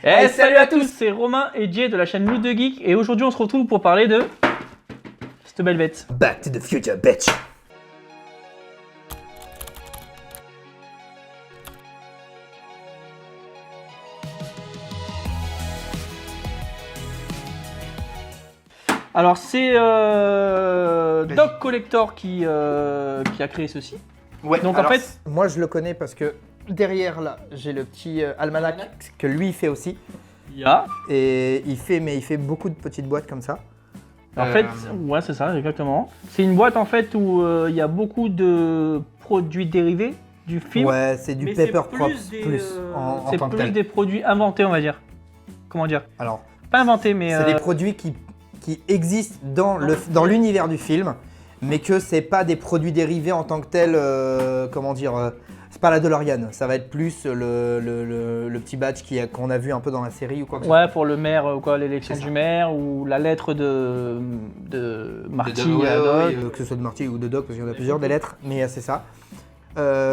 Salut à tous, c'est Romain et Jay de la chaîne Loot de Geek et aujourd'hui on se retrouve pour parler de cette belle bête. Back to the future, bitch. Alors c'est Doc Collector qui a créé ceci. Ouais. Donc alors, en fait, moi je le connais parce que derrière là, j'ai le petit almanach que lui il fait aussi. il y a. Et il fait beaucoup de petites boîtes comme ça. En fait, ouais c'est ça exactement. C'est une boîte en fait où il y a beaucoup de produits dérivés du film. Ouais, c'est du mais Paper c'est Props plus des, plus en c'est tant que plus tel. des produits inventés on va dire. Comment dire? Alors, Pas inventés mais. c'est des produits qui existent dans l'univers du film, mais que c'est pas des produits dérivés en tant que tel. Comment dire c'est pas la DeLorean, ça va être plus le petit badge qu'on a vu un peu dans la série ou quoi que ce soit. Ouais, pour le maire, ou quoi, l'élection C'est ça. du maire, ou la lettre de Marty Ouais, à ouais, Doc. que ce soit de Marty ou de Doc, parce qu'il y en a plusieurs des lettres, mais c'est ça.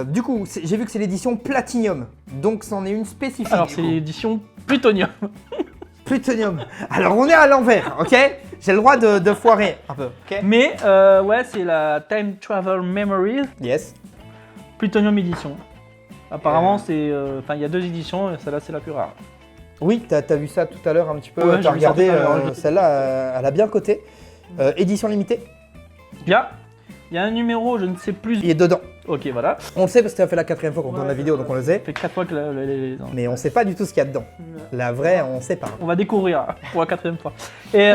Du coup, j'ai vu que c'est l'édition Platinum, donc c'en est une spécifique. Alors du c'est coup. l'édition Plutonium. Plutonium. Alors on est à l'envers, ok? J'ai le droit de foirer un peu, ok? Mais ouais, c'est la Time Travel Memories Yes. Plutonium Edition. Apparemment, c'est, il y a deux éditions, et celle-là c'est la plus rare. Oui, t'as vu ça tout à l'heure un petit peu, Ouais, j'ai t'as vu ça regardé, tout à l'heure, celle-là, elle a bien coté. Édition limitée, Il y a un numéro, je ne sais plus. il est dedans. Ok, voilà. On le sait parce que ça fait la 4e fois qu'on tourne Ouais. la vidéo, donc on le sait. Ça fait 4 fois que Mais on sait pas du tout ce qu'il y a dedans. La vraie, on sait pas. on va découvrir pour la 4e fois. Et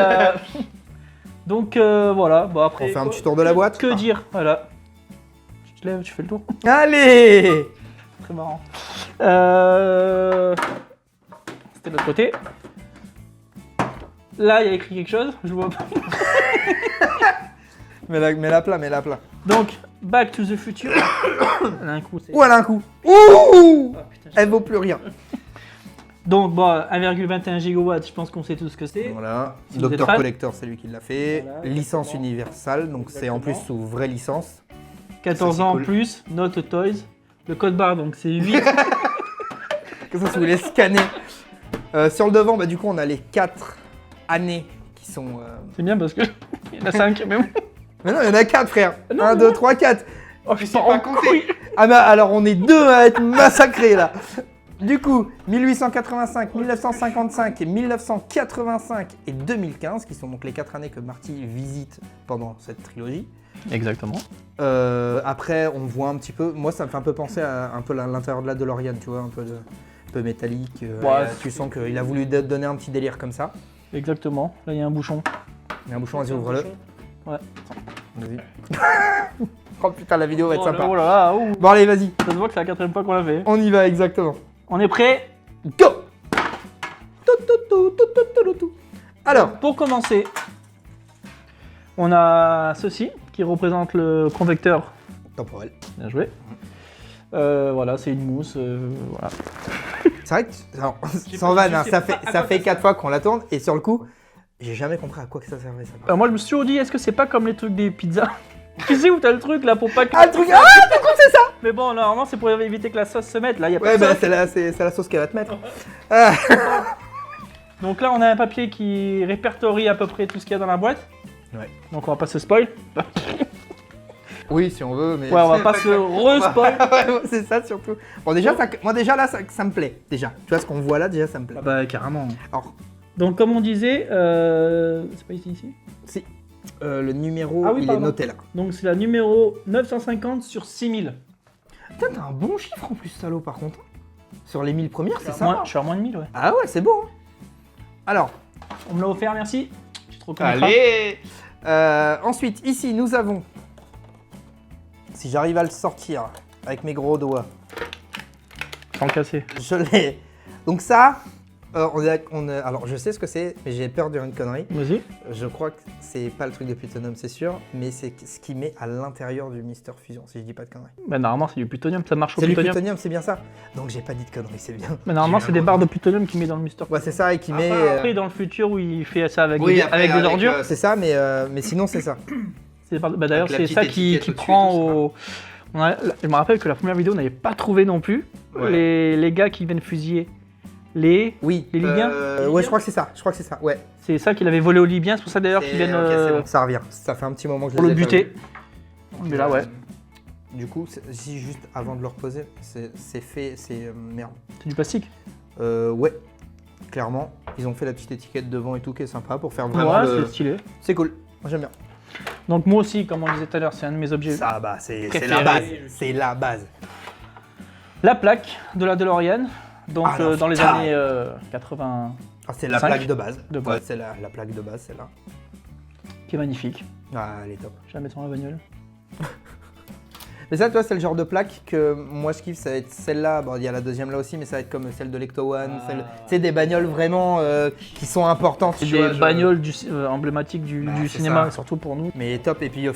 donc voilà, bon après. On fait un petit tour de la boîte. Que dire? Voilà. Tu te lèves, tu fais le tour. Allez! Très marrant. C'était de l'autre côté. Là, il y a écrit quelque chose, je vois pas. Mets-la plat, mets-la plat. Donc, Back to the Future. Elle a un coup, c'est- Ouh, elle a un coup. Ouh! Ah, putain, Elle vaut plus rien. Donc, bon, 1,21 gigawatts, je pense qu'on sait tout ce que c'est. Voilà. Si vous êtes Docteur fan. Collector, c'est lui qui l'a fait. Voilà, Licence exactement. universelle, donc c'est en plus Exactement. sous vraie licence. 14 Ça, c'est ans cool. en plus, not toys. Le code barre, donc c'est 8. Comme ça, si vous voulez scanner. Sur le devant, bah, du coup, on a les 4 années qui sont. C'est bien parce que il y en a 5 même. Mais non, il y en a 4, frère. Non, 1, non. 2, 3, 4. Oh, je sais t'en pas rends compter. couille. Ah bah alors on est 2 à être massacrés là. Du coup, 1885, 1955 et 1985 et 2015, qui sont donc les 4 années que Marty visite pendant cette trilogie. Exactement. Après, on voit un petit peu. Moi, ça me fait un peu penser à un peu l'intérieur de la DeLorean, tu vois, un peu métallique. Ouais. Tu sens qu'il a voulu donner un petit délire comme ça. Exactement. Là, il y a un bouchon. Il y a un bouchon, vas-y, ouvre-le. Ouais. Vas-y. Oh putain, la vidéo va être sympa. Oh là là, ouh. Bon, allez, vas-y. Ça se voit que c'est la 4e fois qu'on l'a fait. On y va, exactement. On est prêt? Go! Tout. Alors, Pour commencer, on a ceci qui représente le convecteur. temporel. Bien joué. Voilà, c'est une mousse. Voilà. C'est vrai que, alors, J'ai sans pas- vanne, je hein, sais ça pas à fait quoi 4 fois qu'on la tourne et sur le coup, j'ai jamais compris à quoi que ça servait ça. Moi, je me suis toujours dit, est-ce que c'est pas comme les trucs des pizzas? Tu sais où t'as le truc là pour pas que. Ah, le truc! Ah, t'as compris ça! Mais bon, normalement, c'est pour éviter que la sauce se mette. Là, il y a pas Ouais, de bah, sauce. c'est la sauce qu'elle va te mettre. Ah. Donc là, on a un papier qui répertorie à peu près tout ce qu'il y a dans la boîte. Ouais. Donc on va pas se spoil. Oui, si on veut, mais. Ouais, on va pas se re-spoil. Ouais, c'est ça surtout. Bon, déjà, moi, déjà là, ça me plaît. Déjà, tu vois ce qu'on voit là, déjà, ça me plaît. Ah bah carrément. Alors, Donc comme on disait, c'est pas ici. si. Le numéro, Ah oui, il pardon. est noté là. Donc c'est la numéro 950 sur 6000. Putain, t'as un bon chiffre en plus, salaud, par contre. Sur les 1000 premières, c'est ça. Je suis à moins de 1000, ouais. Ah ouais, c'est beau. Hein. Alors, On me l'a offert, merci. Tu te reconnaîtras. allez. Ensuite, ici, nous avons. Si j'arrive à le sortir avec mes gros doigts, Sans le casser. je l'ai. Donc ça, alors je sais ce que c'est, mais j'ai peur de dire une connerie. Vas-y. Je crois que c'est pas le truc de Plutonium, c'est sûr, mais c'est ce qu'il met à l'intérieur du Mister Fusion, si je dis pas de conneries. Bah normalement c'est du plutonium, ça marche au C'est du plutonium. Plutonium, c'est bien ça. Donc j'ai pas dit de conneries, c'est bien. Mais normalement c'est des barres de plutonium qu'il met dans le Mister. Ouais, c'est ça, et qui met. Après dans le futur où il fait ça avec, Oui, des, après, avec des ordures. C'est ça, mais sinon c'est ça. C'est bah, d'ailleurs Avec la c'est petite ça qui étiquette au-dessus, prend tout au. Je me rappelle que la première vidéo on n'avait pas trouvé non plus. Ouais. Les gars qui viennent fusiller Oui. Les Libyens Ouais, je crois que c'est ça. Ouais. C'est ça qu'il avait volé aux Libyens, c'est pour ça d'ailleurs qu'ils viennent Ok, c'est bon, ça revient. Ça fait un petit moment que je pour le les ai pas buter. vus. Mais là, ouais, Du coup, si juste avant de le reposer, c'est fait, merde. c'est du plastique. Ouais, clairement. Ils ont fait la petite étiquette devant et tout qui est sympa pour faire vraiment Ouais, c'est stylé. C'est cool. Moi j'aime bien. Donc moi aussi, comme on disait tout à l'heure, c'est un de mes objets. Ça, bah, c'est préférés. la base. C'est la base. La plaque de la DeLorean, donc Ah, la dans les putain. années 80, Ah, c'est la 5 plaque de base. de base. Ouais, c'est la plaque de base, celle-là. qui est magnifique. Ah, elle est top. Je vais la mettre dans la bagnole. Mais ça, tu vois, c'est le genre de plaque que moi je kiffe. Ça va être celle-là. Bon, il y a la deuxième là aussi, mais ça va être comme celle de l'Ecto One. C'est des bagnoles vraiment qui sont importantes. C'est tu des vois, bagnoles emblématiques du c'est cinéma, ça. surtout pour nous. Mais top. Et puis,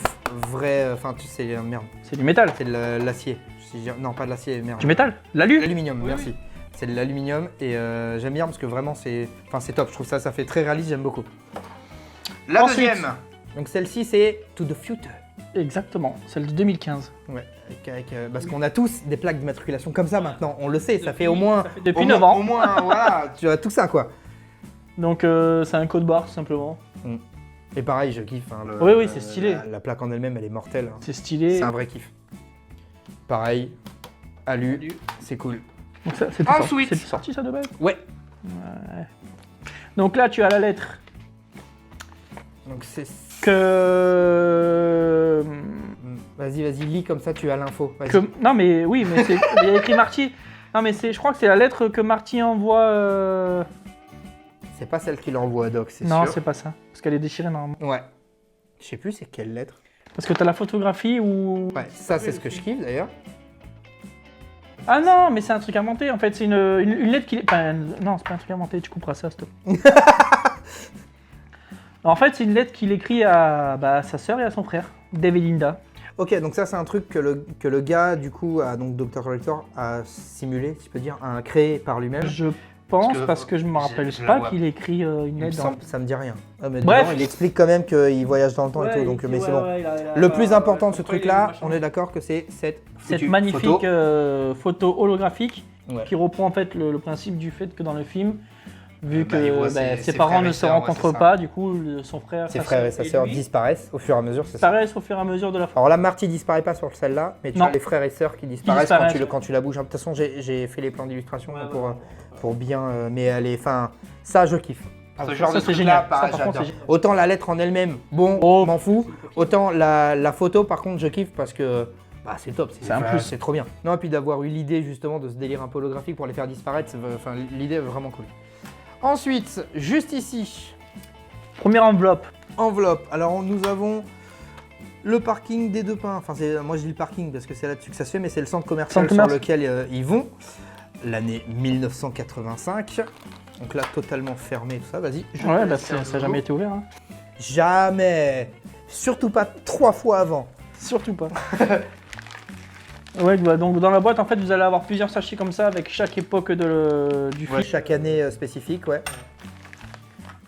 vrai. Enfin, tu sais, merde. C'est du métal. C'est de l'acier. Non, pas de l'acier, merde. Du métal. L'alu. L'aluminium, merci. C'est de l'aluminium et j'aime bien parce que vraiment c'est top. Je trouve ça fait très réaliste, j'aime beaucoup. La Ensuite. deuxième. Donc celle-ci c'est To the Future. Exactement, celle de 2015. Ouais, parce qu'on a tous des plaques d'immatriculation comme ça maintenant. On le sait, ça fait au moins. Depuis au 9 moins- ans. Au moins, voilà, tu as tout ça quoi. Donc c'est un code barre tout simplement. Et pareil, je kiffe. Hein, Oui, c'est stylé. La plaque en elle-même, elle est mortelle. Hein. C'est stylé. C'est un vrai kiff. Pareil, alu, c'est cool. Donc ça, c'est Ensuite. sorti ça de base. Ouais. Ouais. Donc là tu as la lettre Donc c'est. que... Vas-y, lis comme ça, tu as l'info. Vas-y. Non mais oui, mais il y a écrit Marty. Non mais je crois que c'est la lettre que Marty envoie... C'est pas celle qu'il envoie à Doc, c'est sûr. Non, c'est pas ça. Parce qu'elle est déchirée normalement. Ouais. Je sais plus c'est quelle lettre. Parce que t'as la photographie ou... Ouais, ça c'est ce que je kiffe d'ailleurs. Ah non, mais c'est un truc inventé en fait. C'est une lettre qu'il... Enfin, non, c'est pas un truc inventé, tu couperas ça, stop. En fait, c'est une lettre qu'il écrit à sa sœur et à son frère, Dave et Linda. Ok, donc ça c'est un truc que le gars du coup, donc Dr. Collector a simulé, si je peux dire, a créé par lui-même. Je pense, parce que je me rappelle je la pas vois. qu'il écrit une Il me lettre. semble, ça me dit rien. Ah, mais Bref. dedans, il explique quand même qu'il voyage dans le temps et tout, donc mais c'est bon. Le plus important de ce truc-là, on est d'accord que c'est cette magnifique photo. photo holographique Ouais. qui reprend en fait le principe du fait que dans le film, vu Bah, il voit que ses ses parents frères et ne se sœurs, ouais, rencontrent c'est ça. pas, du coup son frère, Ses sa frères et sa sœur lui disparaissent au fur et à mesure, c'est ça. disparaissent au fur et à mesure de la photo. Alors là, Marty disparaît pas sur celle-là, mais tu Non. as les frères et sœurs qui disparaissent disparaissent. quand tu la bouges. De toute façon, j'ai fait les plans d'illustration Ouais, pour bien. Mais elle est. Enfin, ça, je kiffe. Ah, Ce ça, genre de c'est truc-là, génial. pareil, Ça, par contre, j'adore. c'est génial. Autant la lettre en elle-même, bon, Oh. m'en fous. Autant la photo, par contre, je kiffe parce que c'est top. C'est un plus. C'est trop bien. Non, et puis d'avoir eu l'idée justement de ce délire un peu holographique pour les faire disparaître, l'idée est vraiment cool. Ensuite, juste ici, Première enveloppe. enveloppe. Alors nous avons le parking des Deux Pins. Enfin, moi je dis le parking parce que c'est là-dessus que ça se fait, mais c'est le centre commercial Centre sur commerce. lequel ils vont. L'année 1985. Donc là, totalement fermé, tout ça. Vas-y. je te Ouais, laisse ça faire n'a le jamais logo. été ouvert. Hein. Jamais. Surtout pas 3 fois avant. Surtout pas. Ouais, bah, donc dans la boîte, en fait, vous allez avoir plusieurs sachets comme ça avec chaque époque du film. Chaque année spécifique, ouais.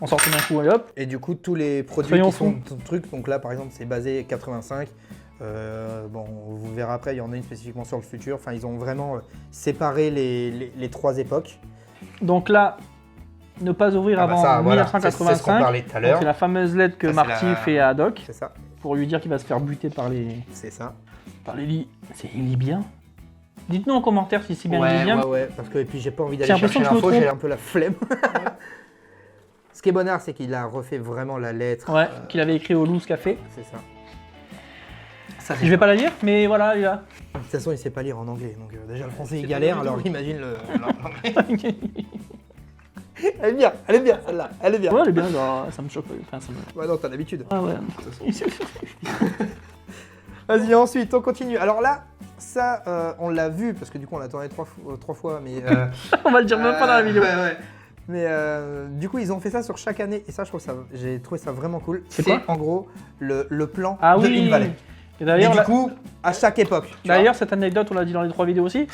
On sort tout d'un coup et hop. Et du coup, tous les produits Soyons qui sont fous. dans le truc, donc là par exemple, c'est basé 85. Bon, vous verrez après, il y en a une spécifiquement sur le futur. Enfin, ils ont vraiment séparé les 3 époques. Donc là, ne pas ouvrir avant ça, voilà, 1985. c'est ce qu'on parlait tout à Donc, l'heure. c'est la fameuse lettre que Ça, c'est Marty la- fait à Doc C'est ça, pour lui dire qu'il va se faire buter par les c'est ça. C'est Libyens. Dites-nous en commentaire si c'est bien Libyen. Ouais, parce que et puis j'ai pas envie J'ai d'aller l'impression chercher que je me l'info, j'ai trompe. un peu la flemme. Ce qui est bonnard, c'est qu'il a refait vraiment la lettre. Ouais, qu'il avait écrit au Loose Café. C'est ça. Je vais pas la lire, mais voilà, il y a. De toute façon, il sait pas lire en anglais, donc déjà le français il galère, alors imagine l'anglais. Elle est bien celle-là, elle est bien. Ouais, elle est bien, genre, ça me choque. Enfin, ça me... Ouais, non, t'as l'habitude. Ah ouais. Vas-y, ensuite, on continue. Alors là, ça, on l'a vu, parce que du coup, on l'a tourné 3 fois, mais... On va le dire même pas dans la vidéo. Ouais. Mais du coup, ils ont fait ça sur chaque année, et ça, j'ai trouvé ça vraiment cool. C'est quoi en gros le plan Ah de oui. In Valley. Et Et d'ailleurs, du coup, à chaque époque. tu d'ailleurs, cette anecdote, on l'a dit dans les 3 vidéos aussi.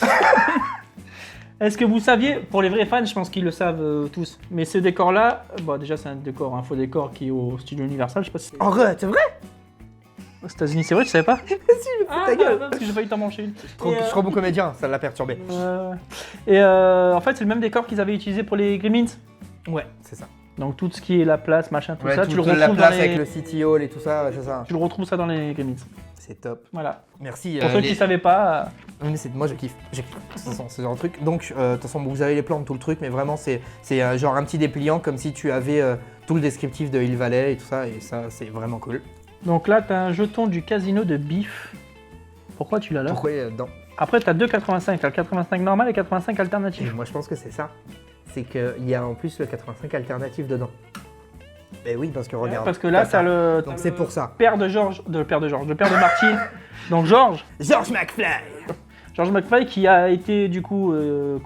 Est-ce que vous saviez, pour les vrais fans, je pense qu'ils le savent tous, mais ce décor-là, bon, déjà c'est un décor, un faux décor qui est au studio Universal, je sais pas si c'est... vois. En vrai, c'est vrai? Aux États-Unis, c'est vrai, tu savais pas? Ta gueule. Parce que j'ai failli t'en manger une. Je suis trop bon comédien, ça l'a perturbé. Et en fait, c'est le même décor qu'ils avaient utilisé pour les Gremlins. Ouais, c'est ça. Donc tout ce qui est la place, machin, tout ça, tu le la retrouves place dans avec les... le City Hall et tout ça, ouais, c'est ça. Tu le retrouves ça dans les Gremlins. C'est top. Voilà. Merci. Pour ceux qui savaient pas, Mais moi je kiffe. De toute façon, c'est genre un truc. Donc, de toute façon, vous avez les plans de tout le truc, mais vraiment, c'est genre un petit dépliant comme si tu avais tout le descriptif de Hill Valley et tout ça, et ça, c'est vraiment cool. donc là, t'as un jeton du casino de Biff. Pourquoi tu l'as là? Pourquoi il est dedans? Après, t'as deux 85. T'as le 85 normal et 85 alternatif. Moi, je pense que c'est ça. C'est qu'il y a en plus le 85 alternatif dedans. Mais oui, parce que regarde. Parce que là, t'as le... Donc c'est pour ça. Père de George, le père de Martin. Donc George McFly. George McFly qui a été du coup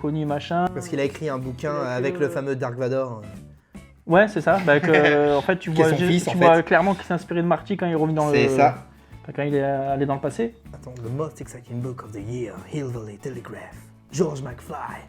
connu machin. Parce qu'il a écrit un bouquin avec le fameux Dark Vador. Ouais, c'est ça. Bah, en fait, tu Qui est vois, son fils, en vois fait. clairement qu'il s'est inspiré de Marty quand il est revenu dans le... C'est ça. Quand il est allé dans le passé. Attends, the most exciting book of the year, Hill Valley Telegraph. George McFly.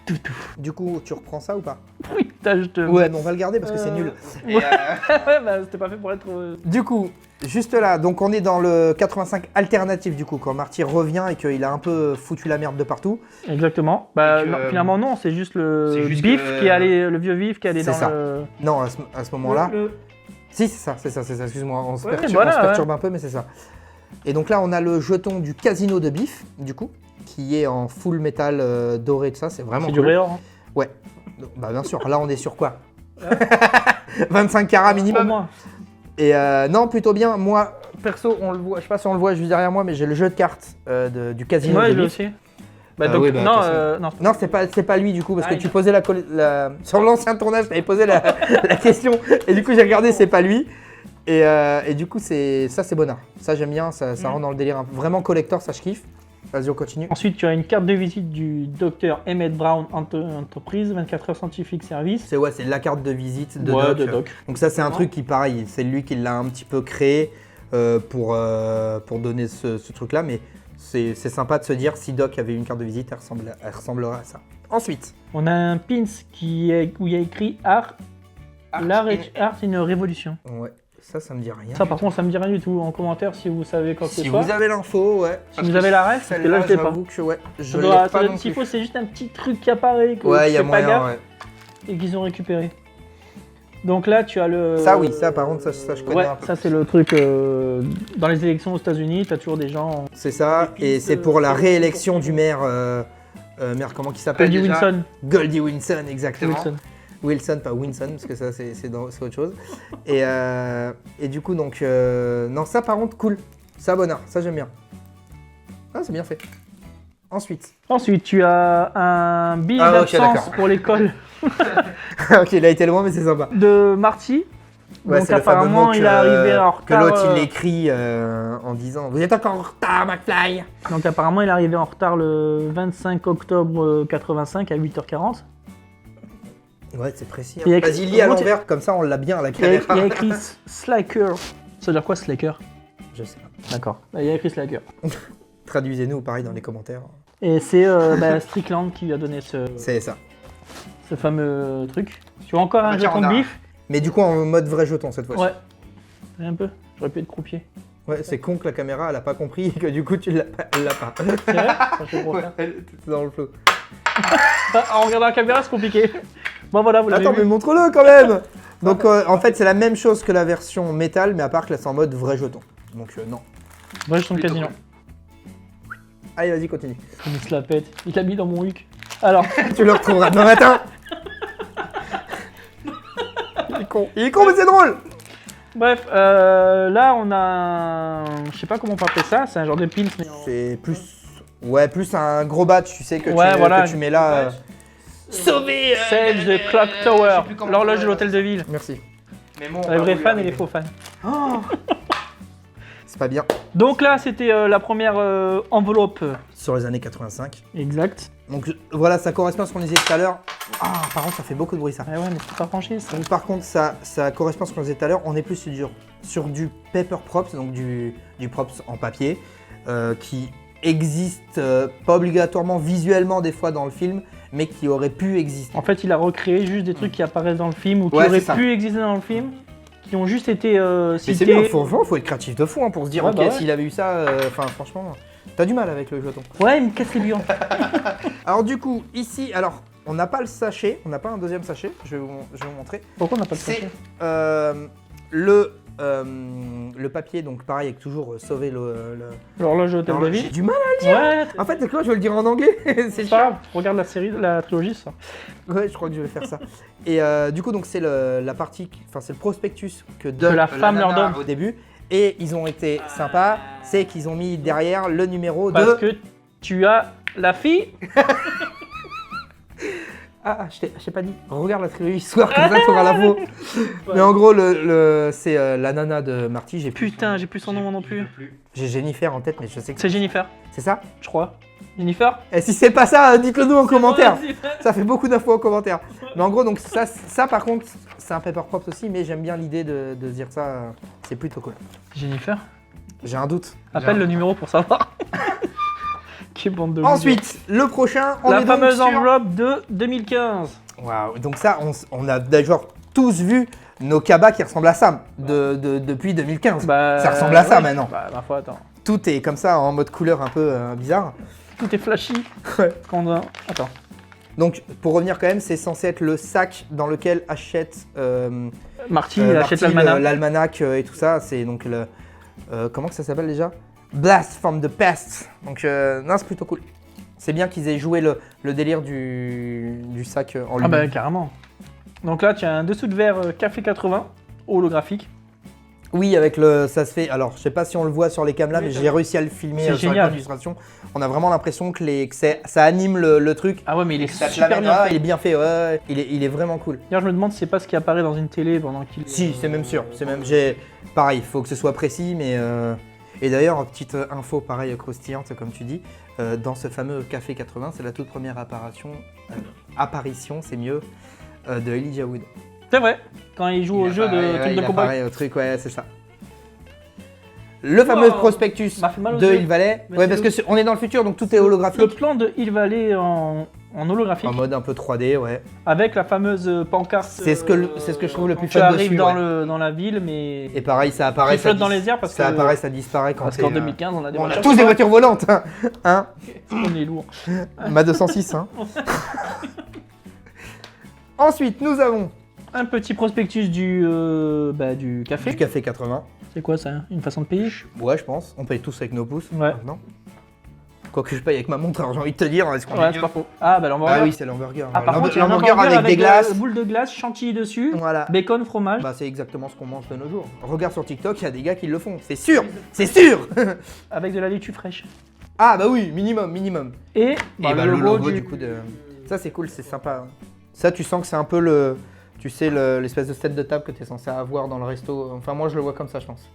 Tout. Du coup, tu reprends ça ou pas? Oui, je te... Ouais, mais on va le garder parce que c'est nul. Ouais, ouais, bah, c'était pas fait pour être... Du coup, juste là, donc on est dans le 85 alternatif du coup, quand Marty revient et qu'il a un peu foutu la merde de partout. Exactement. Bah, Et que, non, finalement, non, c'est juste le c'est juste Biff que- qui est allé, le vieux Biff qui est allé C'est dans ça. le... Non, à ce moment-là. Si, c'est ça, excuse-moi, on se perturbe un peu, mais c'est ça. Et donc là, on a le jeton du casino de Biff, du coup, qui est en full métal doré, tout ça, c'est vraiment C'est cool. du réor. Hein. Ouais, donc, bah bien sûr, là on est sur quoi 25 carats Au minimum. moins. Et non, plutôt bien. Moi, perso, on le voit, je sais pas si on le voit juste derrière moi, mais j'ai le jeu de cartes du casino Ouais, de je l'ai Biff. aussi. Bah, donc, oui, bah, non, de toute non. Non, c'est pas lui du coup, parce que Ah, tu posais sur l'ancien tournage, t'avais posé la question, et du coup j'ai regardé, c'est pas lui. Et du coup, c'est bonheur. Ça, j'aime bien, ça rentre dans le délire. Vraiment collector, ça je kiffe. Vas-y, on continue. Ensuite, tu as une carte de visite du docteur Emmett Brown Entreprise, 24 heures scientifique service. C'est la carte de visite de Ouais, Doc. de Doc. Donc ça, c'est un truc qui, pareil, c'est lui qui l'a un petit peu créé pour donner ce truc-là. Mais c'est sympa de se dire, si Doc avait une carte de visite, elle ressemblerait à ça. Ensuite. On a un pins où il y a écrit Art une révolution. Ouais, ça me dit rien. Ça, par contre, ça me dit rien du tout. En commentaire, si vous savez quoi que ce Si soit. vous avez l'info, ouais. Si vous avez la ref, parce que là, je l'ai pas. j'avoue que ouais, je Ça l'ai doit- pas non S'il plus. faut, c'est juste un petit truc qui apparaît, que Ouais, tu il y a fais pas moyen, gaffe, ouais. et qu'ils ont récupéré. Donc là, tu as le... Ça, oui, ça, par contre, ça je connais Ouais, un peu. ça c'est le truc dans les élections aux États-Unis, t'as toujours des gens. C'est ça, et c'est pour la réélection du maire. Merde, comment il s'appelle Goldie déjà Wilson. Goldie Wilson, exactement. Wilson. Wilson, pas Winson, parce que ça c'est autre chose. Et du coup, donc, non, ça par contre, cool. Ça, bonheur, ça j'aime bien. Ah, c'est bien fait. Ensuite, tu as un billet Ah, ok, d'absence d'accord. pour l'école ok, il a été loin, mais c'est sympa. de Marty. Ouais, Donc c'est le fameux apparemment, mot il est arrivé en que retard. l'autre il écrit en disant vous êtes encore en retard, McFly. Donc apparemment, il est arrivé en retard le 25 octobre 85 à 8h40. Ouais, c'est précis. Il y a écrit- Vas-y, lis à l'envers, comme ça on l'a bien à la Il y a caméra. écrit Slacker. Ça veut dire quoi, Slacker? Je sais pas. D'accord. Il y a écrit Slacker. Traduisez-nous pareil dans les commentaires. Et c'est Strickland qui lui a donné ce C'est ça. fameux truc. Tu vois encore un Bah, tiens, jeton on de a- bif? Mais du coup en mode vrai jeton cette fois-ci. Ouais. Un peu. J'aurais pu être croupier. Ouais, c'est con que la caméra elle a pas compris et que du coup elle l'a pas. C'est vrai? Enfin, je sais pas faire. elle était dans le flow. En regardant la caméra, c'est compliqué. Bon voilà, vous l'avez Attends, vu. mais montre-le quand même. Donc en fait c'est la même chose que la version métal, mais à part que là c'est en mode vrai jeton. Donc non. Vrai jeton de casino. Allez, vas-y, continue. Comme il se la pète. Il l'a mis dans mon huc. Alors, Tu le retrouveras demain matin. Il est con. Il est con, mais c'est drôle. bref, là on a je sais pas comment on peut appeler ça, c'est un genre de pins mais C'est plus. Ouais, plus un gros badge, tu sais, que, Ouais, voilà. que tu mets là. Sauver Save the Clock Tower, l'horloge de l'hôtel de ville. Merci. Mais bon, Les vrais fans et les faux fans. C'est pas bien. Donc là, c'était la première enveloppe. Sur les années 85. Exact. Donc voilà, ça correspond à ce qu'on disait tout à l'heure. Ah, par contre, ça fait beaucoup de bruit ça. Ah ouais, mais c'est pas franchi ça. Donc par contre, ça correspond à ce qu'on disait tout à l'heure. On est plus sur du paper props, donc du props en papier, qui existe pas obligatoirement visuellement des fois dans le film, mais qui aurait pu exister. En fait, il a recréé juste des trucs qui apparaissent dans le film ou qui Ouais, auraient c'est ça. pu exister dans le film, qui ont juste été Mais c'est cités. bien, faut être créatif de fou hein, pour se dire, Ouais, ok, bah ouais. s'il avait eu ça, enfin franchement, t'as du mal avec le jeton. Ouais, il me casse les burnes. Alors du coup, ici, alors, on n'a pas le sachet, on n'a pas un deuxième sachet, je vais vous montrer. Pourquoi on n'a pas le C'est sachet le papier, donc pareil, avec toujours sauver L'horloge de Alors, j'ai David. du mal. Ouais, En fait, c'est quoi, je vais le dire en anglais, c'est c'est chiant. pas grave. Regarde la série, la trilogie, ça. Ouais, je crois que je vais faire ça. Et du coup, donc c'est la partie, enfin c'est le prospectus que Que la femme leur nana donne. au début. Et ils ont été sympas, c'est qu'ils ont mis derrière le numéro Parce de. que tu as la fille. Ah, je t'ai pas dit. Regarde la trilogie soir comme ça, t'auras l'info. Mais en gros, c'est la nana de Marty. Putain, j'ai plus son nom moi non plus. J'ai Jennifer en tête, mais je sais que C'est Jennifer, c'est ça. je crois. Jennifer. Et si c'est pas ça, dites-le nous en commentaire. Ouais, Ça fait beaucoup d'infos en commentaire. Mais en gros, donc ça par contre, c'est un paper props aussi, mais j'aime bien l'idée de se dire ça. C'est plutôt cool. Jennifer. J'ai un doute. Appelle le numéro pour savoir. Quelle bande de Ensuite, le prochain, on la est fameuse donc sur... enveloppe de 2015. Waouh, donc ça, on a d'ailleurs tous vu nos cabas qui ressemblent à ça depuis 2015. Bah, Ça ressemble à ça ouais. maintenant. Bah, ma foi, attends. Tout est comme ça en mode couleur un peu bizarre. Tout est flashy. Ouais. Attends. Donc pour revenir quand même, c'est censé être le sac dans lequel achète Marty, il achète l'almanach. l'almanach et tout ça. C'est donc le comment que ça s'appelle déjà? Blast from the past. Donc non, c'est plutôt cool. C'est bien qu'ils aient joué le délire du sac en Ah lui. bah carrément. Donc là, tu as un dessous de verre Café 80 holographique. Oui, avec ça se fait. Alors, je sais pas si on le voit sur les cams là, mais j'ai réussi à le filmer C'est sur génial. l'illustration. On a vraiment l'impression que ça anime le truc. Ah ouais, mais il est Ça te super l'amène, bien il fait. est bien fait, ouais. Il est vraiment cool. D'ailleurs, je me demande si c'est pas ce qui apparaît dans une télé pendant qu'il. Si, c'est même sûr. Pareil, il faut que ce soit précis, mais. Et d'ailleurs, petite info pareil croustillante, comme tu dis, dans ce fameux Café 80, c'est la toute première apparition, c'est mieux, de Elijah Wood. C'est vrai, quand il joue au jeu de truc de cowboy. Pareil au truc, ouais, c'est ça. Le fameux Wow. prospectus M'a fait mal aux de yeux. Hill Valley. Mais Ouais, c'est parce qu'on est dans le futur, donc tout est Le holographique. plan de Hill Valley en holographique, En mode un peu 3D, ouais. avec la fameuse pancarte. C'est ce que je trouve le plus Tu fun arrives dessus. dans, ouais. dans la ville, mais. Et pareil, ça apparaît. Tu flottes ça dans les airs parce ça que- apparaît, ça disparaît quand Parce t'es, qu'en 2015, on a des on a voitures. tous des voitures volantes, hein. On est lourd. Ma 206, hein. Ensuite, nous avons Un petit prospectus du café. du Café 80. C'est quoi ça? Une façon de payer? Ouais, je pense. On paye tous avec nos pouces. Ouais. Maintenant. Quoique je paye avec ma montre, alors j'ai envie de te dire. Est-ce qu'on Ouais, est c'est mieux pas faux. Ah, bah l'hamburger. Ah oui, c'est l'hamburger. Ah, par contre, il y a un L'hamburger hamburger avec des glaces. boule de glace, chantilly dessus, Voilà. bacon, fromage. Bah, c'est exactement ce qu'on mange de nos jours. Regarde sur TikTok, il y a des gars qui le font. C'est sûr. C'est sûr. Avec de la laitue fraîche. Ah bah oui, minimum. Et, bah, Et bah, le le logo logo du. du coup de. Ça c'est cool, c'est sympa. Ça tu sens que c'est un peu le. Tu sais l'espèce de set de table que tu es censé avoir dans le resto. Enfin moi je le vois comme ça je pense.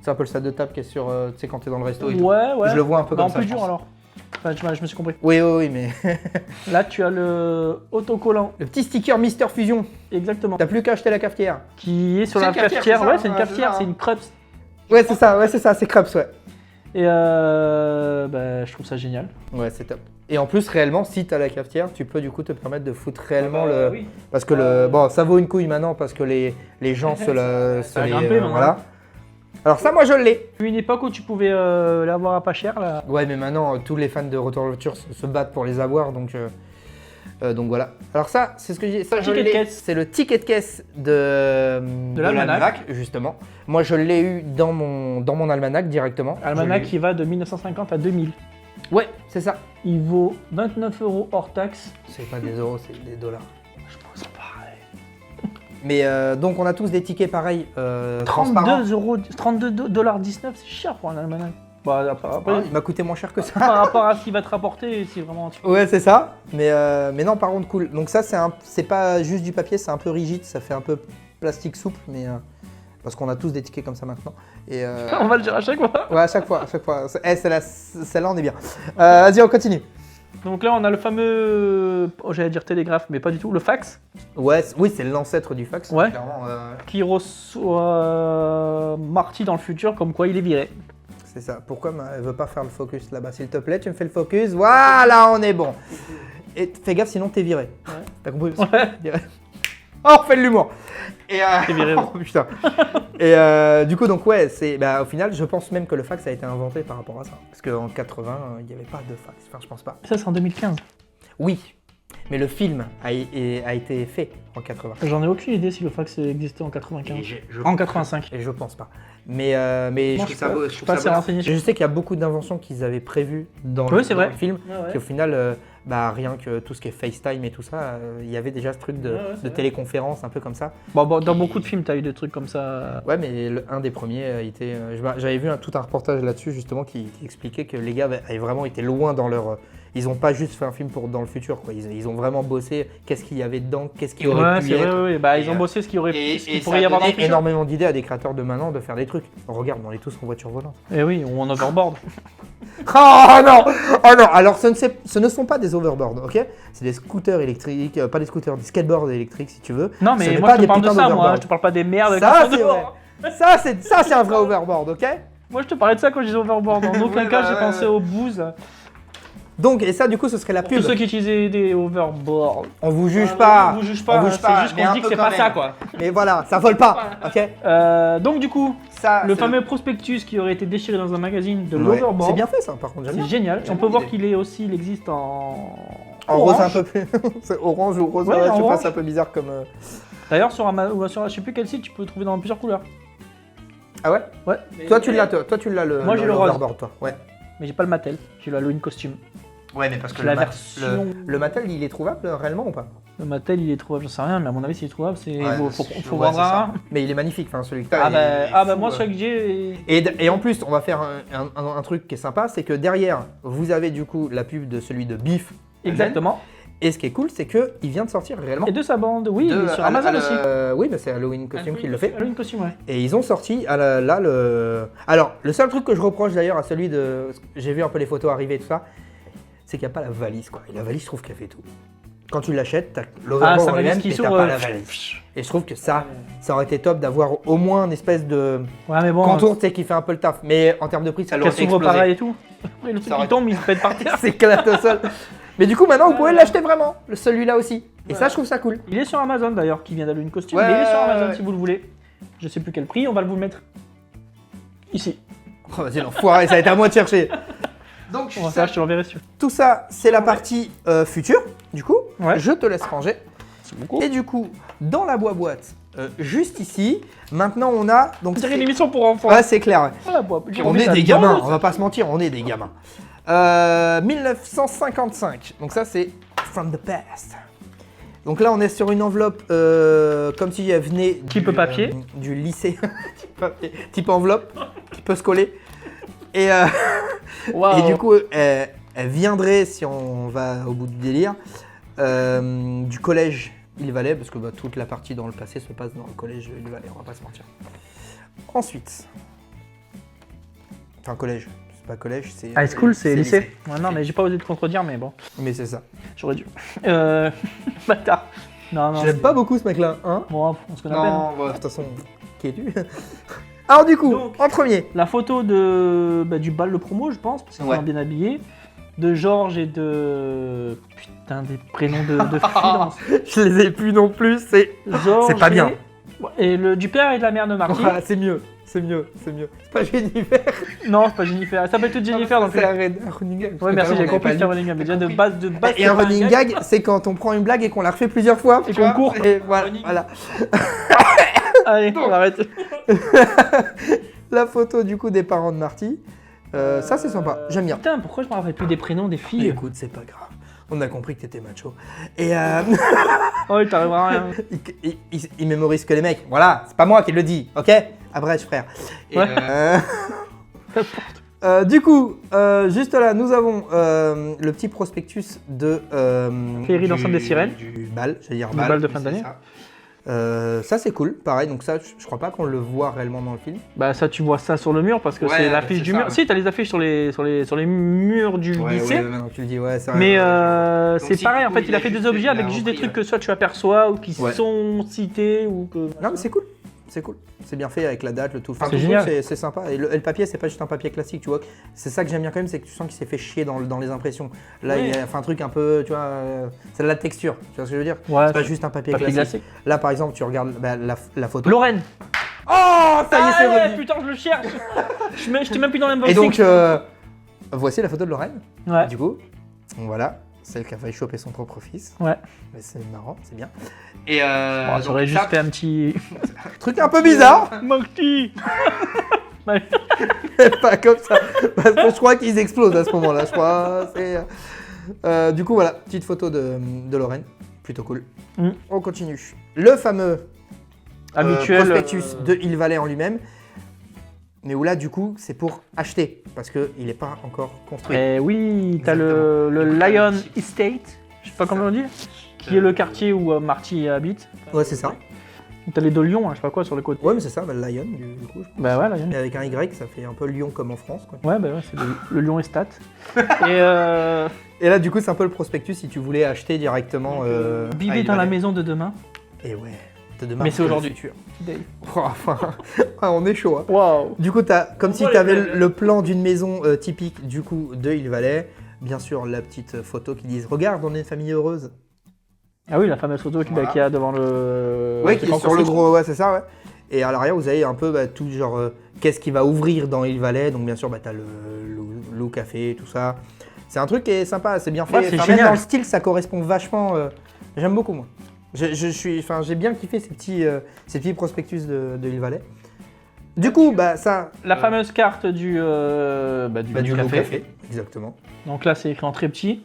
C'est un peu le set de table qui est sur. Tu sais quand tu es dans le resto et tout. Ouais. Je le vois un peu Bah, comme en ça. plus je dur pense. alors. Enfin, je me suis compris. Oui, mais. Là, tu as le autocollant. Le petit sticker Mister Fusion. Exactement. T'as plus qu'à acheter la cafetière. Qui est sur C'est la une cafetière, cafetière. c'est ça, Ouais, c'est une hein, cafetière, c'est ça, c'est hein. une Krups. Ouais, c'est ça, c'est Krups, ouais. Et bah, je trouve ça génial. Ouais, c'est top. Et en plus, réellement, si t'as la cafetière, tu peux du coup te permettre de foutre réellement bah, le. oui. Parce que bon, ça vaut une couille maintenant parce que les gens se a les. grimpé, maintenant. Voilà. Alors ça, moi je l'ai. Une époque où tu pouvais l'avoir à pas cher là. Ouais, mais maintenant, tous les fans de Retour vers le futur se battent pour les avoir, donc voilà. Alors ça, c'est ce que j'ai. Ça, je Ticket de l'ai. caisse. C'est le ticket de caisse de l'almanach. justement. Moi, je l'ai eu dans mon almanach directement. Almanach Je l'ai qui va de 1950 à 2000. eu. Ouais, c'est ça. Il vaut 29 € hors taxe. C'est pas des euros, c'est des dollars. Je pense pareil. Mais donc, on a tous des tickets pareils. Transparents. 32,19 $, c'est cher pour un almanach. Bah, après, Il m'a coûté moins cher que ça. par rapport à ce qu'il va te rapporter, c'est vraiment. Ouais, c'est ça. Mais non, par contre, cool. Donc ça, c'est pas juste du papier, c'est un peu rigide, ça fait un peu plastique souple, mais parce qu'on a tous des tickets comme ça maintenant. Et On va le dire à chaque fois. ouais, à chaque fois. Celle-là, on est bien. Vas-y, on continue. Donc là, on a le fameux, j'allais dire télégraphe, mais pas du tout, le fax, Ouais, oui, c'est l'ancêtre du fax. Ouais. Clairement, qui reçoit Marty dans le futur, comme quoi il est viré. c'est ça. Pourquoi elle veut pas faire le focus là-bas? S'il te plaît, tu me fais le focus. Voilà, on est bon. Et fais gaffe, sinon t'es viré. Ouais. T'as compris? Ouais. Oh, on fait de l'humour. T'es viré. Oh, putain. Et du coup, donc ouais, au final, je pense même que le fax a été inventé par rapport à ça. Parce qu'en 80, il n'y avait pas de fax. Enfin, je pense pas. Ça, c'est en 2015. Oui, mais le film a été fait en 80. J'en ai aucune idée si le fax existait en 95. je En 85. Et je pense pas. Mais je Moi, trouve ça beau. je suis pas assez renseigné. Je sais qu'il y a beaucoup d'inventions qu'ils avaient prévues dans, Oui, c'est dans vrai. le film. Ouais, ouais. Qui au final, rien que tout ce qui est FaceTime et tout ça, il y avait déjà ce truc de vrai. téléconférence un peu comme ça. Bon, dans beaucoup de films, t'as eu des trucs comme ça. Ouais, mais un des premiers était. J'avais vu tout un reportage là-dessus justement qui expliquait que les gars avaient vraiment été loin dans leur. Ils n'ont pas juste fait un film dans le futur, quoi. Ils ont vraiment bossé. Qu'est-ce qu'il y avait dedans, qu'est-ce qui aurait pu c'est être. vrai, bah, ils ont bossé ce qu'il pourrait y avoir dans le futur. Énormément d'idées à des créateurs de maintenant de faire des trucs. Regarde, on est tous en voiture volante. Et oui, ou en overboard. Oh non! Oh non! Alors ce ne sont pas des overboards, ok? C'est des scooters électriques, pas des scooters, des skateboards électriques si tu veux. Non, Ce mais n'est moi pas je te des parle de putains ça, moi. d'overboards. Je te parle pas des merdes. Ça qui sont c'est vrai. dehors. Ça c'est un vrai overboard, ok? Moi je te parlais de ça quand je disais overboard. En aucun Ouais, cas bah, j'ai ouais, pensé ouais. au booze. Donc, et ça du coup ce serait la Pour pub. tous ceux qui utilisaient des overboards. On vous juge pas. On vous juge pas, On vous c'est juge pas, juste mais qu'on un dit que peu c'est quand pas même. ça quoi. Mais voilà, ça vole pas, ok? Donc du coup, Ça, le c'est fameux prospectus qui aurait été déchiré dans un magazine de Ouais. l'overboard. C'est bien fait ça, par contre, j'aime C'est bien. génial. J'aime On peut bien voir l'idée. qu'il existe en En rose orange. un peu plus. C'est orange ou rose, Ouais, ouais, en je sais pas, orange. c'est un peu bizarre comme. D'ailleurs sur Amazon ou sur je sais plus quel site, tu peux le trouver dans plusieurs couleurs. Ah ouais? Ouais. Toi tu l'as le. Moi, j'ai le rose. overboard, toi. Ouais. Mais j'ai pas le Mattel, j'ai le Halloween costume. Ouais, mais parce que La version. le Mattel, il est trouvable réellement ou pas? Le Mattel il est trouvable, j'en sais rien, mais à mon avis s'il est trouvable, c'est Ouais, faut ouais, vendre c'est ça. un. Mais il est magnifique, enfin celui que t'as. Moi celui que j'ai. Et en plus, on va faire un truc qui est sympa, c'est que derrière, vous avez du coup la pub de celui de Biff. Exactement. Et ce qui est cool, c'est que il vient de sortir réellement. Et de sa bande, oui, il est sur Amazon aussi. Oui, mais c'est Halloween Costume qui le fait. Halloween costume, ouais. Et ils ont sorti là le. Alors, le seul truc que je reproche d'ailleurs à celui de. J'ai vu un peu les photos arriver et tout ça, c'est qu'il n'y a pas la valise quoi. Et la valise, je trouve qu'elle fait tout. Quand tu l'achètes, t'as l'overboard sa en valise lui-même qui et t'as s'ouvre, pas la valise. Et je trouve que ça aurait été top d'avoir au moins une espèce de Ouais, mais bon. contour, tu sais, qui fait un peu le taf. Mais en termes de prix, ça l'aurait Qu'elle fait s'ouvre exploser. pareil et tout. Oui, le truc Ça aurait- qui tombe, il se pète par terre. C'est éclate au sol. Mais du coup, maintenant, vous pouvez l'acheter vraiment, celui-là aussi. Et ça, je trouve ça cool. Il est sur Amazon d'ailleurs, qui vient d'Halloween costume. Ouais, Mais il est sur ouais, Amazon ouais. si vous le voulez. Je sais plus quel prix, on va vous le mettre ici. Oh, vas-y, l'enfoiré, ça va être à moi de chercher. Donc, Ça, je te l'enverrai sur. tout ça, c'est la partie future, du coup. Ouais. Je te laisse ranger. C'est beaucoup. Et du coup, dans la boîte, juste ici, maintenant, on a. Donc, On dirait une émission pour enfants. ouais, c'est clair. Ouais. Voilà, bon, j'ai On remis est ça des dans gamins, le- on va pas se mentir, on est des gamins. 1955, donc ça c'est From the Past. Donc là on est sur une enveloppe comme si elle venait Type papier. du lycée, type papier, type enveloppe qui peut se coller. Et, Waouh. et du coup elle viendrait, si on va au bout du délire, du collège Il Valais, parce que toute la partie dans le passé se passe dans le collège Il Valais, on va pas se mentir. Ensuite, enfin collège, c'est pas collège, c'est High school, c'est lycée. Ouais, non, mais j'ai pas osé te contredire, mais bon, Mais c'est ça. j'aurais dû. Bâtard. Non, non. Je l'aime pas beaucoup ce mec-là, hein? Bon, on se connaît à peine. De toute façon, qui es-tu? Alors du coup, Donc, en premier. La photo du bal de promo, je pense, parce qu'ils Ouais. sont bien habillés. De Georges et de. Putain, des prénoms de filles. Je les ai plus non plus, c'est Georges. C'est pas bien. Et du père et de la mère de Marty. voilà, c'est mieux, c'est mieux, c'est mieux. C'est pas Jennifer. Non, c'est pas Jennifer. Elle s'appelle toute Jennifer dans le c'est film. un running gag. Ouais, merci, j'ai compris que c'était un running gag. Mais déjà de base, Et c'est un pas running gag, c'est quand on prend une blague et qu'on la refait plusieurs fois. Et tu qu'on vois. court. Et voilà, Running. voilà. Allez, on arrête. La photo du coup des parents de Marty. Ça c'est sympa, j'aime bien. Putain, pourquoi je me rappelle plus des prénoms des Et filles? écoute, c'est pas grave. On a compris que t'étais macho. Et Oh, il t'arrivera rien. il mémorise que les mecs. Voilà, c'est pas moi qui le dis, ok? Abrège, frère. Et, Ouais. du coup, juste là, nous avons le petit prospectus de. Féerie d'ensemble des sirènes. Du bal, j'allais dire Du bal. bal de fin c'est d'année. Ça c'est cool, pareil, donc ça je crois pas qu'on le voit réellement dans le film. Bah ça tu vois ça sur le mur parce que Ouais, c'est l'affiche c'est du ça, mur. ouais. Si t'as les affiches sur les murs du lycée. maintenant que tu le dis, ouais, c'est vrai. Mais Donc, c'est si, pareil du en coup, fait il a fait des objets avec juste des trucs que soit tu aperçois ou qui Ouais. sont cités ou que. Non mais c'est cool. c'est cool. C'est bien fait avec la date, le tout. Enfin, C'est tout le génial. truc, c'est sympa. Et le papier, c'est pas juste un papier classique, tu vois. C'est ça que j'aime bien quand même, c'est que tu sens qu'il s'est fait chier dans les impressions. Là, Oui. il a fait un truc un peu, tu vois, c'est de la texture. Tu vois ce que je veux dire? Ouais, C'est pas juste un papier classique. classique. Là, par exemple, tu regardes la photo. Lorraine. Oh, ça y est, c'est ouais, revenu. putain, je le cherche. J'étais même plus dans l'unboxing. Et donc, voici la photo de Lorraine. Ouais. Du coup, voilà, celle qui a failli choper son propre fils. Ouais. Mais c'est marrant, c'est bien. Et Bon, donc, j'aurais juste ça, fait un petit. truc un peu bizarre, Marty. pas comme ça, parce que je crois qu'ils explosent à ce moment-là. Je crois. Du coup, voilà, petite photo de Lorraine, plutôt cool. Mm. On continue. Le fameux Habituel. prospectus de Hill Valley en lui-même, mais où là, du coup, c'est pour acheter, parce qu'il n'est pas encore construit. Et oui, t'as le Lion Estate, je sais pas comment on dit, qui est le quartier où Marty habite. Ouais, c'est ça. T'as les deux lions, je sais pas quoi, sur le côté. Ouais, mais c'est ça, le Lion, du coup. Bah ouais, Lion. Et avec un Y, ça fait un peu lion comme en France, quoi. Ouais, bah ouais, c'est le lion Estate. Et là, du coup, c'est un peu le prospectus si tu voulais acheter directement. à Vivez Hill dans la Valley. maison de demain. Et ouais, de demain. Mais c'est pour le aujourd'hui. futur. Dave. Oh, enfin, on est chaud. Hein. Waouh. Du coup, comme On si voit tu avais les belles. le plan d'une maison typique du coup de Hill Valley. Bien sûr, la petite photo qui dit regarde, on est une famille heureuse. Ah oui, la fameuse photo Voilà. qu'il y a devant le. Ouais, qui est l'écran sur le construit. gros. Ouais, c'est ça, ouais. Et à l'arrière, vous avez un peu tout genre qu'est-ce qui va ouvrir dans Hill Valley. Donc, bien sûr, t'as le Lou Café, tout ça. C'est un truc qui est sympa, c'est bien fait. Ouais, c'est Même génial. dans le style, ça correspond vachement. J'aime beaucoup, moi. J'ai bien kiffé ces petits prospectus de Hill Valley. Du coup, ça. La fameuse carte du Du Lou café. Exactement. Donc là, c'est écrit en très petit.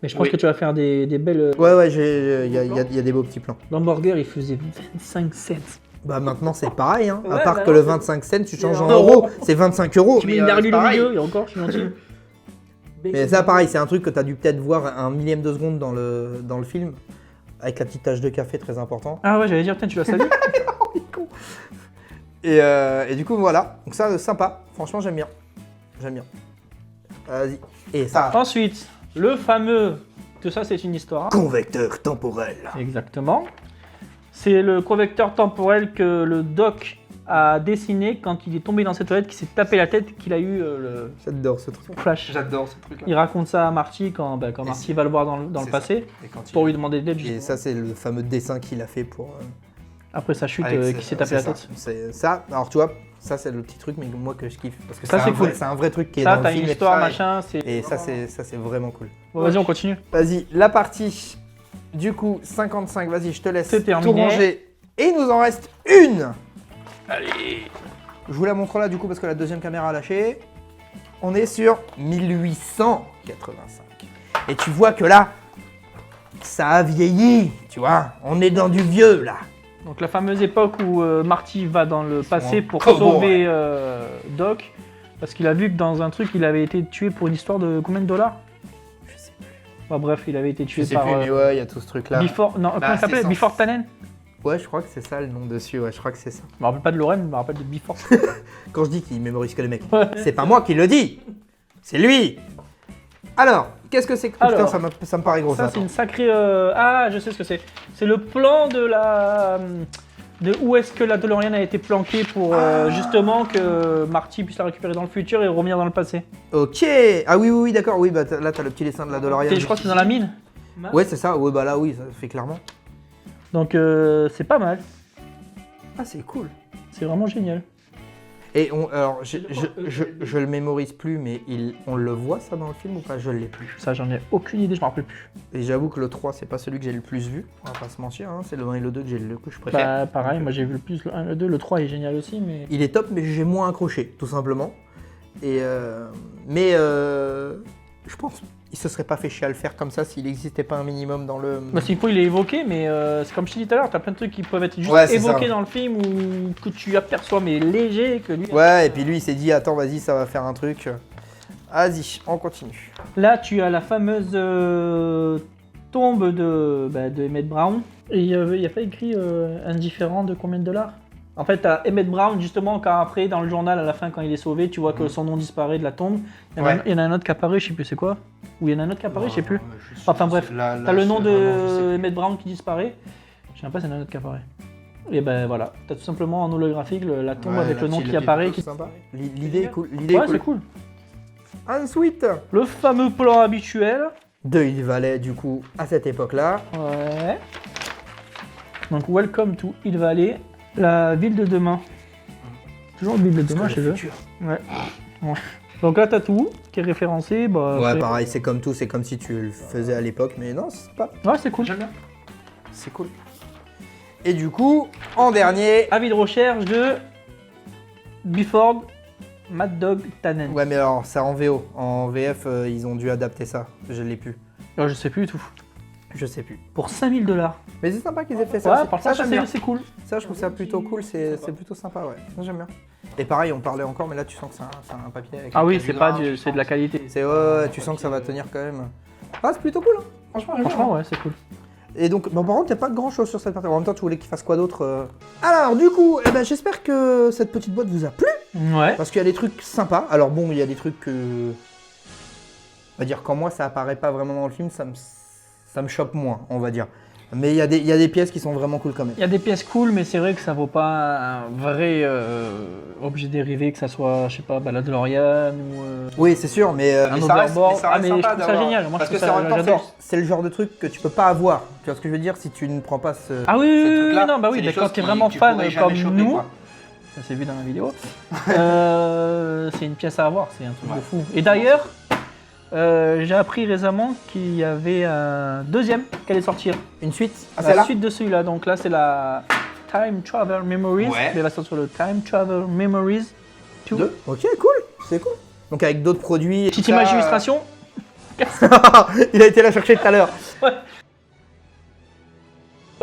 Mais je pense Oui. que tu vas faire des belles. Ouais, il y a des beaux petits plans. L'hamburger, il faisait 25 cents. Bah maintenant c'est pareil, hein. À Ouais, part bah que non, le c'est- 25 cents, tu changes c'est en un euros, euro. c'est 25 euros. Tu mets une c'est virgule au pareil. milieu et encore, je suis gentil. Mais ça pareil, c'est un truc que tu as dû peut-être voir un millième de seconde dans le film, avec la petite tache de café très important. Ah ouais, j'allais dire, putain, tu l'as salué. Et du coup voilà, donc ça sympa, franchement j'aime bien. J'aime bien. Vas-y. Et ça, Ensuite, le fameux. Tout ça, c'est une histoire. convecteur temporel. Exactement. C'est le convecteur temporel que le doc a dessiné quand il est tombé dans cette toilette, qu'il s'est tapé la tête, qu'il a eu le J'adore ce truc. flash. J'adore ce truc-là. Il raconte ça à Marty quand Et Marty va le voir dans le c'est passé Et, quand il- pour lui demander de l'aide. Et justement. ça c'est le fameux dessin qu'il a fait pour... Après sa chute, Avec qui s'est tapé la c'est tête. ça. C'est ça. Alors tu vois, ça c'est le petit truc, mais moi que je kiffe parce que Ça, c'est cool. C'est un vrai truc qui est Ça, dans le t'as film une et histoire, tout ça, machin. C'est. Et ça c'est vraiment cool. Bon, vas-y, on continue. Vas-y, la partie du coup 55. Vas-y, je te laisse C'est tout terminé. ranger. Et il nous en reste une. Allez. Je vous la montre là du coup parce que la deuxième caméra a lâché. On est sur 1885. Et tu vois que là, ça a vieilli. Tu vois, on est dans du vieux là. Donc la fameuse époque où Marty va dans le passé en pour cowboy. sauver Doc, parce qu'il a vu que dans un truc, il avait été tué pour une histoire de combien de dollars? Je sais plus. Bah, bref, il avait été Je tué sais par plus, mais ouais, il y a tout ce truc là. Before. Non, comment il c'est s'appelait? sans- Before Tannen? Ouais, je crois que c'est ça le nom dessus. Ouais, je crois que c'est ça. Je me rappelle pas de Lorraine, je me rappelle de Before. Quand je dis qu'il mémorise que les mecs, Ouais. c'est pas moi qui le dis, c'est lui. Alors, qu'est-ce que c'est que... Alors, Putain, ça me paraît gros ça. Ça, c'est une sacrée. Ah, je sais ce que c'est. C'est le plan de la. De où est-ce que la DeLorean a été planquée pour justement que Marty puisse la récupérer dans le futur et revenir dans le passé. Ok. Ah oui, d'accord. Oui, bah là t'as le petit dessin de la DeLorean. Je crois que c'est dans la mine. Ouais, c'est ça. Ouais, bah là oui, ça fait clairement. Donc c'est pas mal. Ah, c'est cool. C'est vraiment génial. Et alors, je le mémorise plus, mais on le voit ça dans le film ou pas? Je l'ai plus. Ça, j'en ai aucune idée, je me rappelle plus. Et j'avoue que le 3, c'est pas celui que j'ai le plus vu. On va pas se mentir, hein. C'est le 1 et le 2 que je préfère. Bah, pareil, moi j'ai vu le plus le 1, le 2, le 3 est génial aussi, mais. Il est top, mais j'ai moins accroché, tout simplement. Et je pense qu'il se serait pas fait chier à le faire comme ça s'il n'existait pas un minimum dans le. Bah, s'il faut, il est évoqué, mais c'est comme je t'ai dit tout à l'heure, t'as plein de trucs qui peuvent être juste Ouais, c'est évoqués ça. dans le film ou que tu aperçois, mais léger, que lui. Ouais, et puis lui, il s'est dit, attends, vas-y, ça va faire un truc. Vas-y, on continue. Là, tu as la fameuse tombe de Emmett Brown. Et il n'y a pas écrit indifférent de combien de dollars? En fait, t'as Emmett Brown, justement, quand après, dans le journal, à la fin, quand il est sauvé, tu vois que son nom disparaît de la tombe. Il y en a un autre qui apparaît, je sais plus c'est quoi. Ou il y en a un autre qui apparaît, je sais plus. Enfin bref, t'as le nom de Emmett Brown qui disparaît. Je sais même pas si il y en a un autre qui apparaît. Et ben voilà, t'as tout simplement en holographique la tombe Ouais, avec la le nom petite- qui apparaît. petite Qui... sympa. L'idée est cool. L'idée Ouais, est c'est cool. cool. Ensuite, Le fameux plan habituel. de Hill Valley, du coup, à cette époque-là. Ouais. Donc, welcome to Hill Valley, la ville de demain. Toujours une ville de demain chez eux. Ouais. Ouais. Donc là, t'as tout qui est référencé. Bah, Ouais, après- pareil, c'est comme tout, c'est comme si tu le faisais à l'époque, mais non, c'est pas. Ouais, c'est cool. J'aime bien. C'est cool. Et du coup, en dernier. Avis de recherche de Bifford, Mad Dog Tannen. Ouais, mais alors, c'est en VO. En VF, ils ont dû adapter ça. Je l'ai plus. Oh, je sais plus du tout. Je sais plus. Pour 5000 $. Mais c'est sympa qu'ils aient fait ça. Ouais, aussi. par ça, contre, j'aime bien. c'est cool. Ça, je trouve ça plutôt cool. C'est plutôt sympa, ouais. Ça, j'aime bien. Et pareil, on parlait encore, mais là, tu sens que c'est un papier avec. Ah oui, du c'est pas grain, du, tu c'est sens. de la qualité. C'est ouais, tu sens que ça va tenir quand même. Ah, c'est plutôt cool, hein. Franchement, j'aime bien. Franchement, ouais, c'est cool. Et donc, bon, par contre, il n'y a pas grand chose sur cette partie. En même temps, tu voulais qu'il fasse quoi d'autre Alors, du coup, eh ben, j'espère que cette petite boîte vous a plu. Ouais. Parce qu'il y a des trucs sympas. Alors, bon, il y a des trucs que. On va dire, quand moi, ça apparaît pas vraiment dans le film, ça me choque moins, on va dire. Mais il y a des pièces qui sont vraiment cool quand même. Il y a des pièces cool, mais c'est vrai que ça vaut pas un vrai objet dérivé, que ça soit, je sais pas, la DeLorean ou. Oui, c'est sûr, mais Un overboard. Ah, mais je trouve ça génial. Moi, Parce je que trouve c'est en ça, même temps, j'adore. c'est le genre de truc que tu peux pas avoir. Tu vois ce que je veux dire si tu ne prends pas ce. Ah oui, ces oui, trucs-là, non, bah oui, c'est des mais quand choses t'es qui- vraiment tu fan pourrais jamais comme choper, nous, quoi. ça s'est vu dans la vidéo, c'est une pièce à avoir, c'est un truc Ouais. de fou. Et d'ailleurs, j'ai appris récemment qu'il y avait un deuxième qui allait sortir. Une suite Ah, La celle-là suite de celui-là, donc là c'est la Time Travel Memories, Ouais. mais elle va sortir le Time Travel Memories 2. Deux. Ok, cool, c'est cool. Donc avec d'autres produits. et Petite tout ça, image illustration. Il a été la chercher tout à l'heure.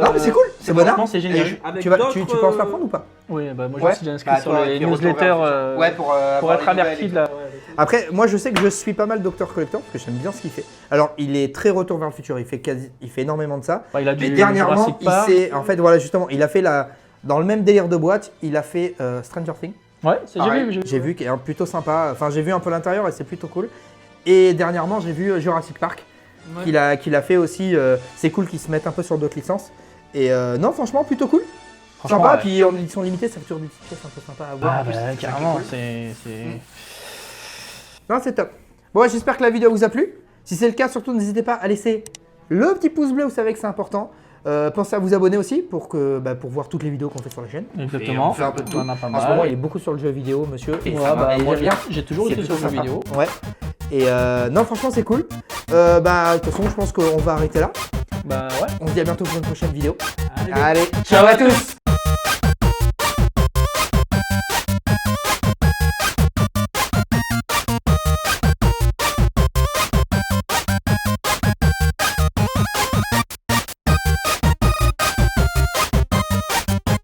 Non, mais c'est cool, c'est bon. Franchement, c'est génial. Tu penses la prendre ou pas Oui, bah moi je Ouais. me suis déjà inscrit Bah, sur attends, les avec retours vers newsletters le futur. Ouais, pour avoir être les nouvelles averti et de tout. la. Après, moi je sais que je suis pas mal Dr Collector parce que j'aime bien ce qu'il fait. Alors, il est très retour vers le futur, il fait énormément de ça. Bah, il a Mais du dernièrement, Jurassic Park. en fait, voilà, justement, il a fait dans le même délire de boîte, il a fait Stranger Things. Ouais, c'est Pareil, j'ai vu qui est plutôt sympa. Enfin, j'ai vu un peu l'intérieur et c'est plutôt cool. Et dernièrement, j'ai vu Jurassic Park Ouais. qu'il a fait aussi. C'est cool qu'ils se mettent un peu sur d'autres licences. Et non, franchement, plutôt cool. Franchement, Sympa, ouais. puis en édition limitée, ça fait toujours des petites pièces un peu sympas à voir. Ah En plus, bah c'est ça qui est carrément, cool. c'est. Non, c'est top. Bon, ouais, j'espère que la vidéo vous a plu. Si c'est le cas, surtout n'hésitez pas à laisser le petit pouce bleu, vous savez que c'est important. Pensez à vous abonner aussi pour voir toutes les vidéos qu'on fait sur la chaîne. Exactement. on fait un peu de tout. On en a pas En ce moment, il mal. est beaucoup sur le jeu vidéo, monsieur. Et Ouais, ça va, bah, et moi j'aime bien. j'ai toujours C'est été sur plutôt le jeu sympa. vidéo. Ouais. Et non, franchement, c'est cool. De toute façon, je pense qu'on va arrêter là. Bah ouais. On se dit à bientôt pour une prochaine vidéo. Allez, Allez, ciao à tous.